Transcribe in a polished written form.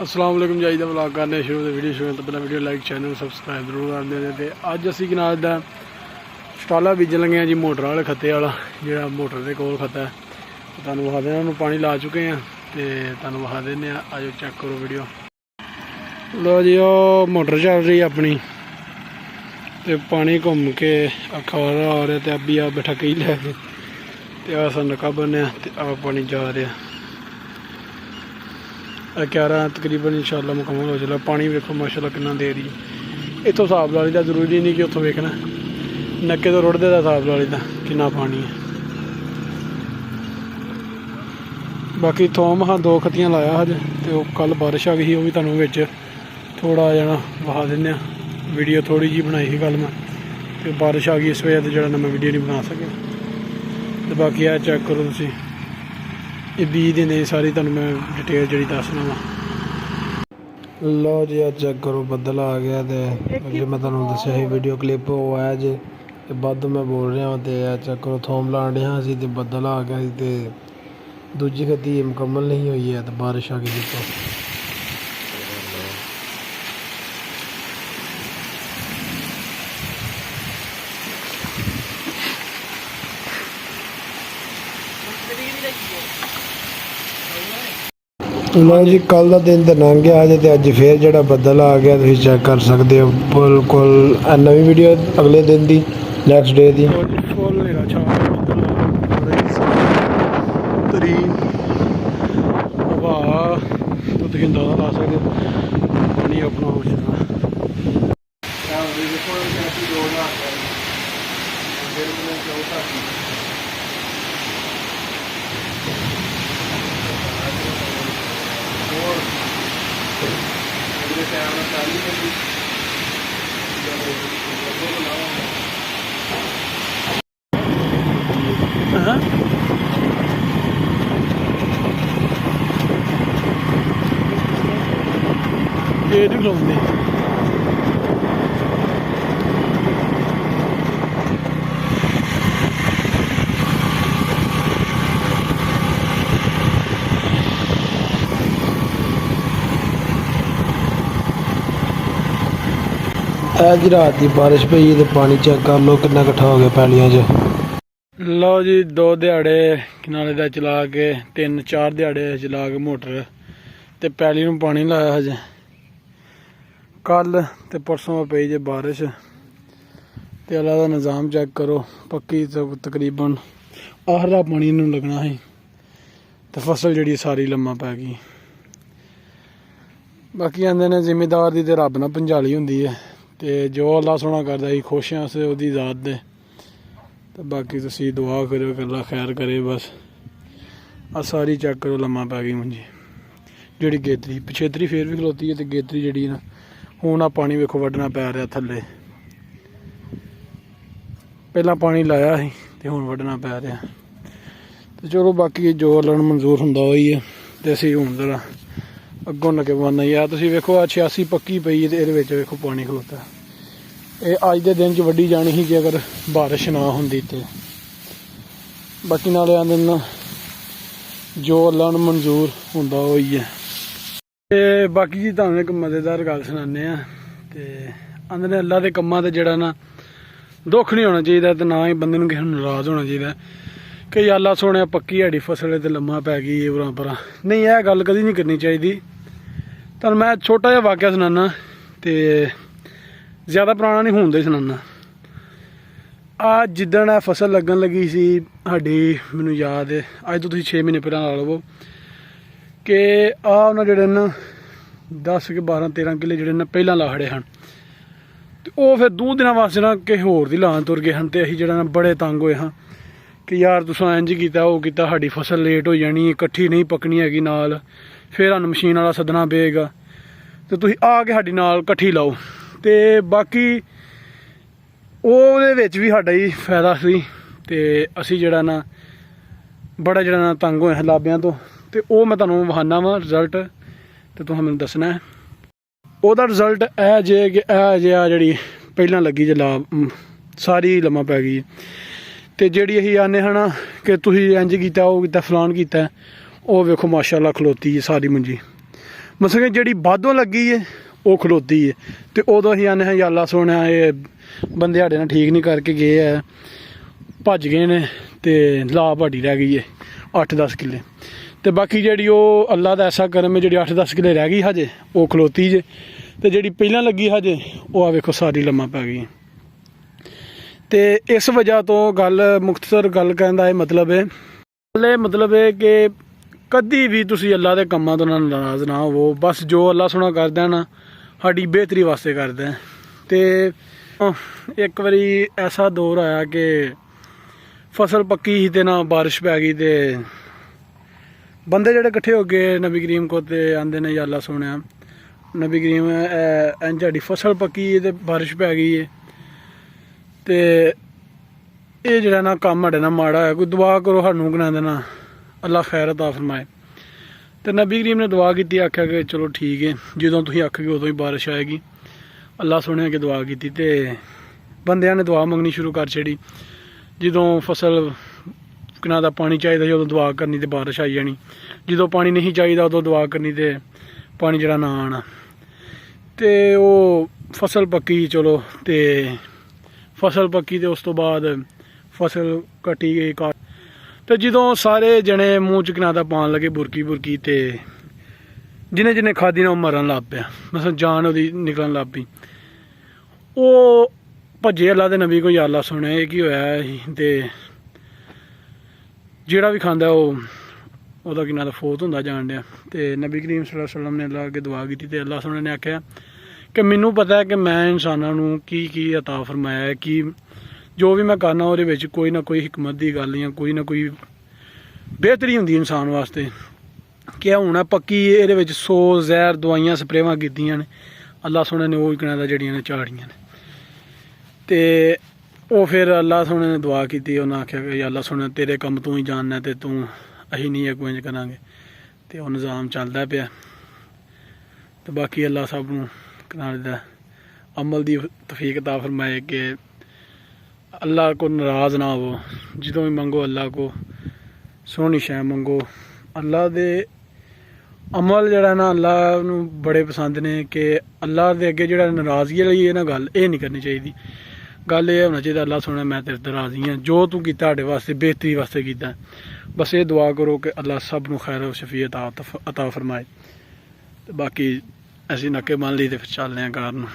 अस्सलाम वालेकुम जी। दा व्लॉग करने शुरू तो वीडियो शुरू तो पहले वीडियो लाइक चैनल सबसक्राइब जरूर कर दें। तो अज असी कनाल का स्टाला बीजन लगे जी मोटर वाले खत्ते वाला जो मोटर के कोल खत्ता है। तुहानू विखा देना पानी ला चुके हैं तो तुहानू विखा देने आज चेक करो वीडियो। लो जी वो मोटर चल रही है अपनी तो पानी घूम के अखारा आ रहा तो अभी आ बैठा कई लैके तो आ नका बनया तो आ पानी जा रहा 11 तकरीबन इंशाल्लाह मुकम्मल हो चला। पानी वेखो माशाल्लाह कितना दे रही है। इतों हिसाब ला लीदा, जरूरी नहीं कि उतों वेखना नक्के तो रुड़दे का हिसाब ला लीदा कितना पानी है। बाकी थोम हाँ 2 खत्तियां लाया अज तो कल बारिश आ गई थी, वो भी तुहानू विच थोड़ा जना विखा देने वीडियो थोड़ी जी बनाई थी कल मैं तो बारिश आ गई इस वजह से जरा मैं वीडियो नहीं बना सकिया। तो बाकी आ चेक करो तुसी ये बीज देने सारी तुहानू मैं डिटेल जी दसना वा। लो जी आ चेक करो बदल आ गया तो जो मैं तुहानू दस्सिया सी वीडियो क्लिप वो आया जे बद मैं बोल रहा तो आ चेक करो थोम लाण डया सी तो बदल आ गया तो दूजी खत्ती मुकम्मल नहीं हुई है तो बारिश आ गई तो लो जी कल का दिन तो लंघ गया अज तो अज फिर जो बदल आ गया तुम चेक कर सकते हो बिल्कुल नवी वीडियो अगले दिन की नैक्सट डे की। अंदाजा ला सकते पानी अपना हो जाना ये नहीं खिलाते अज रात की बारिश पई तो पानी चेक कर लो कितना इकट्ठा हो गया पैलियां च। लो जी 2 दिहाड़े किनारे का चला के 3-4 दिहाड़े चला के मोटर ते पैली नूं पानी लाया हजे। कल ते परसों पई जे बारिश ते अल्लाह दा निज़ाम चेक करो पक्की तकरीबन आहरा पानी नूं लगना है तो फसल जिहड़ी सारी लम्मा पै गई। बाकी आंदे ने जिमीदार दी ते रब नाल पंजाली हुंदी है तो जो अल्लाह सोना करदा ही खुश हैं अस ओहदी ज़ात दे। तो बाकी तुसी दुआ करो कि अल्लाह खैर करे। बस आ सारी चेक करो लम्मा पै गई मुंजी जिहड़ी गेतरी पिछेतरी फिर भी खलोती है तो गेतरी जिहड़ी ना हुण आ पानी वेखो वड्ढना पै रहा थल्ले। पहला पानी लाया ही तो हुण वड्ढना पै रहा तो चलो बाकी जो अल्लाह नूं मंजूर हुंदा होई है तो असीं हुण जरा अगों नके बनना ही आ। तुसीं वेखो 86 पक्की पई तो ये वेखो पानी खलोता ये अज के दिन च वड्डी जानी ही जे अगर बारिश ना होंदी तो। बाकी नाले आंदे ना जो अल्लाह नूं मंजूर हुंदा होई है। ते बाकी जी तुहानूं एक मज़ेदार गल सुनाने ते आंदे ने अल्लाह के कम्मां ते जेहड़ा ना दुख नहीं होना चाहिए तो ना ही बंदे नूं किसे नूं नाराज़ होना चाहिए कि अल्लाह सोने पक्की हाड़ी फसल ते लम्मा पै गई उरां परां नहीं। यह गल कदी नहीं करनी चाहिए। तुहानूं मैं छोटा जिहा वाकया सुनाना तो ज़्यादा पुराना नहीं होंदा ही सुनाना। आ जिद्दण फसल लगन लगी सी साडी मैनूं याद है अज तो तुसीं 6 महीने पहलां ला लवो कि आ उन्हां जिहड़े न 10 के 12-13 किले जिहड़े न पहलां ला खड़े हन ते ओह फिर 2 दिनां वास्ते ना किसे होर दी लान तुर गए हन ते असीं जिहड़ा ना बड़े तंग होए हाँ कि यार तुसां इंज कीता ओह कीता साडी फसल लेट हो जानी है कट्ठी नहीं पकनी हैगी नाल फिर सानूं मशीन वाला सद्दना पेगा तो तुसीं आ के साडी नाल कट्ठी लाओ। तो बाकी ਉਹਦੇ ਵਿੱਚ भी साडा ही फायदा सी ते असी जिहड़ा ना बड़ा जिहड़ा ना तंग होए लाबियां तो ਉਹ मैं तुहानूं विखाना वा रिजल्ट तो तुहां मैनूं दसना है। ਉਹਦਾ रिजल्ट है जे कि आ जिहड़ी ਪਹਿਲਾਂ ਲੱਗੀ ਜੇ ਲਾ ਸਾਰੀ ਲੰਮਾ ਪੈ ਗਈ ਤੇ ਜਿਹੜੀ ਅਸੀਂ ਆਨੇ ਹਨਾ ਕਿ ਤੁਸੀਂ ਇੰਜ ਕੀਤਾ ਉਹ ਕੀਤਾ ਫਲਾਨ ਕੀਤਾ ਉਹ ਵੇਖੋ ਮਾਸ਼ਾਅੱਲਾ ਖਲੋਤੀ ਹੈ ਸਾਰੀ ਮੁੰਜੀ ਮਤਲਬ ਕਿ ਜਿਹੜੀ ਬਾਦੋਂ ਲੱਗੀ ਹੈ ਉਹ ਖਲੋਤੀ ਹੈ। ਤੇ ਉਦੋਂ ਅਸੀਂ ਆਨੇ ਹਾਂ ਯਾ ਅੱਲਾ ਸੋਹਣਾ ਇਹ ਬੰਦੇ ਸਾਡੇ ਨਾਲ ਠੀਕ ਨਹੀਂ ਕਰਕੇ ਗਏ ਹੈ, ਭੱਜ ਗਏ ਨੇ ਤੇ ਲਾ ਭਾਡੀ ਰਹਿ ਗਈ ਹੈ 8-10 ਕਿੱਲੇ। ਤੇ ਬਾਕੀ ਜਿਹੜੀ ਉਹ ਅੱਲਾ ਦਾ ਐਸਾ ਕਰਮ ਹੈ ਜਿਹੜੀ 8-10 ਕਿੱਲੇ ਰਹਿ ਗਈ ਹਜੇ ਉਹ ਖਲੋਤੀ ਜੇ। ਤੇ ਜਿਹੜੀ ਪਹਿਲਾਂ ਲੱਗੀ ਹਜੇ ਉਹ ਆ ਵੇਖੋ ਸਾਰੀ ਲੰਮਾ ਪੈ ਗਈ। ਤੇ ਇਸ ਵਜ੍ਹਾ ਤੋਂ ਗੱਲ ਮੁਖਤਸਰ ਗੱਲ ਕਰਨ ਦਾ ਇਹ ਮਤਲਬ ਹੈ ਕਿ ਕਦੀ ਵੀ ਤੁਸੀਂ ਅੱਲਾ ਦੇ ਕੰਮਾਂ ਤੋਂ ਨਾਰਾਜ਼ ਨਾ ਹੋਵੋ। ਬਸ ਜੋ ਅੱਲਾ ਸੋਹਣਾ ਕਰਦਾ ਨਾ ਸਾਡੀ ਬਿਹਤਰੀ ਵਾਸਤੇ ਕਰਦਾ। ਤੇ ਇੱਕ ਵਾਰੀ ਐਸਾ ਦੌਰ ਆਇਆ ਕਿ ਫਸਲ ਪੱਕੀ ਸੀ ਤੇ ਨਾ ਬਾਰਿਸ਼ ਪੈ ਗਈ ਤੇ ਬੰਦੇ ਜਿਹੜੇ ਇਕੱਠੇ ਹੋ ਗਏ ਨਬੀ ਕਰੀਮ ਕੋ ਤੇ ਆਂਦੇ ਨੇ ਯਾ ਅੱਲਾ ਸੋਹਣਿਆ ਨਬੀ ਕਰੀਮ ਇੰਝ ਸਾਡੀ ਫਸਲ ਪੱਕੀ ਹੈ ਤੇ ਬਾਰਿਸ਼ ਪੈ ਗਈ ਹੈ ਤੇ ਇਹ ਜਿਹੜਾ ਨਾ ਕੰਮ ਸਾਡੇ ਨਾਲ ਮਾੜਾ ਹੋਇਆ, ਕੋਈ ਦੁਆ ਕਰੋ ਸਾਨੂੰ ਕਨਾ ਦੇਣਾ ਅੱਲਾ ਖੈਰ ਅਤਾ ਫਰਮਾਏ। ਤੇ ਨਬੀ ਕਰੀਮ ਨੇ ਦੁਆ ਕੀਤੀ, ਆਖਿਆ ਕਿ ਚਲੋ ਠੀਕ ਹੈ ਜਦੋਂ ਤੁਸੀਂ ਆਖੋਗੇ ਉਦੋਂ ਹੀ ਬਾਰਿਸ਼ ਆਏਗੀ। ਅੱਲਾ ਸੋਹਣਿਆ ਕਿ ਦੁਆ ਕੀਤੀ ਤੇ ਬੰਦਿਆਂ ਨੇ ਦੁਆ ਮੰਗਣੀ ਸ਼ੁਰੂ ਕਰ ਛੜੀ। ਜਦੋਂ ਫਸਲ ਕਿਨਾਂ ਦਾ ਪਾਣੀ ਚਾਹੀਦਾ ਸੀ ਉਦੋਂ ਦੁਆ ਕਰਨੀ ਤੇ ਬਾਰਿਸ਼ ਆਈ ਜਾਣੀ, ਜਦੋਂ ਪਾਣੀ ਨਹੀਂ ਚਾਹੀਦਾ ਉਦੋਂ ਦੁਆ ਕਰਨੀ ਤੇ ਪਾਣੀ ਜਿਹੜਾ ਨਾ ਆਉਣਾ। ਤੇ ਉਹ ਫਸਲ ਪੱਕੀ, ਚਲੋ ਤੇ ਫਸਲ ਪੱਕੀ ਤੇ ਉਸ ਤੋਂ ਬਾਅਦ ਫਸਲ ਕੱਟੀ ਗਈ। ਤੇ ਜਦੋਂ ਸਾਰੇ ਜਣੇ ਮੂੰਹ ਚ ਕਿਨਾਂ ਦਾ ਪਾਉਣ ਲੱਗੇ ਬੁਰਕੀ ਤੇ ਜਿਹਨੇ ਖਾਧੀ ਨਾ ਉਹ ਮਰਨ ਲੱਗ ਪਿਆ, ਮਤਲਬ ਜਾਨ ਉਹਦੀ ਨਿਕਲਣ ਲੱਗ ਪਈ। ਉਹ ਭੱਜੇ ਅੱਲਾ ਦੇ ਨਬੀ ਕੋਈ ਅੱਲਾ ਸੁਣਿਆ ਇਹ ਕੀ ਹੋਇਆ ਸੀ। ਤੇ ਜਿਹੜਾ ਵੀ ਖਾਂਦਾ ਉਹਦਾ ਕਿਨਾਂ ਦਾ ਫੌਤ ਹੁੰਦਾ ਜਾਣ ਡਿਆ। ਤੇ ਨਬੀ ਕਰੀਮ ਸੱਲੱਲਾਹੁ ਅਲੈਹਿ ਵਸੱਲਮ ਨੇ ਅੱਲਾ ਅੱਗੇ ਦੁਆ ਕੀਤੀ ਤੇ ਅੱਲਾ ਸੁਣਨ ਨੇ ਆਖਿਆ ਕਿ ਮੈਨੂੰ ਪਤਾ ਹੈ ਕਿ ਮੈਂ ਇਨਸਾਨਾਂ ਨੂੰ ਕੀ ਅਤਾ ਫਰਮਾਇਆ ਹੈ, ਕਿ ਜੋ ਵੀ ਮੈਂ ਕਰਨਾ ਉਹਦੇ ਵਿੱਚ ਕੋਈ ਨਾ ਕੋਈ ਹਕਮਤ ਦੀ ਗੱਲ ਜਾਂ ਕੋਈ ਨਾ ਕੋਈ ਬਿਹਤਰੀ ਹੁੰਦੀ ਇਨਸਾਨ ਵਾਸਤੇ। ਕਿ ਹੁਣ ਪੱਕੀ ਇਹਦੇ ਵਿੱਚ 100 ਜ਼ਹਿਰ ਦਵਾਈਆਂ ਸਪਰੇਵਾਂ ਕੀਤੀਆਂ ਨੇ, ਅੱਲਾ ਸੋਹਣੇ ਨੇ ਉਹ ਕਿਨਾਂ ਦਾ ਜਿਹੜੀਆਂ ਨੇ ਝਾੜੀਆਂ ਨੇ। ਤੇ ਉਹ ਫਿਰ ਅੱਲਾ ਸੋਹਣੇ ਨੇ ਦੁਆ ਕੀਤੀ, ਉਹਨਾਂ ਆਖਿਆ ਕਿ ਅੱਲਾ ਸੋਹਣੇ ਤੇਰੇ ਕੰਮ ਤੂੰ ਹੀ ਜਾਣਨਾ ਤੇ ਤੂੰ ਅਸੀਂ ਨਹੀਂ ਅੱਗੋਂ ਇੰਝ ਕਰਾਂਗੇ। ਤੇ ਉਹ ਨਿਜ਼ਾਮ ਚੱਲਦਾ ਪਿਆ। ਤੇ ਬਾਕੀ ਅੱਲਾ ਸਭ ਨੂੰ ਕਿਨਾਂ ਦਾ ਅਮਲ ਦੀ ਤੌਫੀਕ ਅਤਾ ਫਰਮਾਏ ਕਿ ਅੱਲਾ ਕੋ ਨਾਰਾਜ਼ ਨਾ ਹੋਵੋ। ਜਦੋਂ ਵੀ ਮੰਗੋ ਅੱਲਾ ਕੋ ਸੋਹਣੀ ਸ਼ੈ ਮੰਗੋ। ਅੱਲਾ ਦੇ ਅਮਲ ਜਿਹੜਾ ਨਾ ਅੱਲਾ ਨੂੰ ਬੜੇ ਪਸੰਦ ਨੇ ਕਿ ਅੱਲਾ ਦੇ ਅੱਗੇ ਜਿਹੜਾ ਨਾਰਾਜ਼ਗੀ ਵਾਲੀ ਇਹ ਨਾ ਗੱਲ ਇਹ ਨਹੀਂ ਕਰਨੀ ਚਾਹੀਦੀ। ਗੱਲ ਇਹ ਹੋਣਾ ਚਾਹੀਦਾ ਅੱਲਾ ਸੋਹਣਾ ਮੈਂ ਤੇਰੇ ਤੋਂ ਰਾਜ਼ੀ ਹਾਂ, ਜੋ ਤੂੰ ਕੀਤਾ ਸਾਡੇ ਵਾਸਤੇ ਬਿਹਤਰੀ ਵਾਸਤੇ ਕੀਤਾ। ਬਸ ਇਹ ਦੁਆ ਕਰੋ ਕਿ ਅੱਲਾ ਸਭ ਨੂੰ ਖੈਰ ਸ਼ਫੀ ਅਤਾ ਫਰਮਾਏ। ਤੇ ਬਾਕੀ ਅਸੀਂ ਨੱਕੇ ਬੰਨ ਲਈ ਤੇ ਫਿਰ ਚੱਲਦੇ ਹਾਂ ਘਰ ਨੂੰ।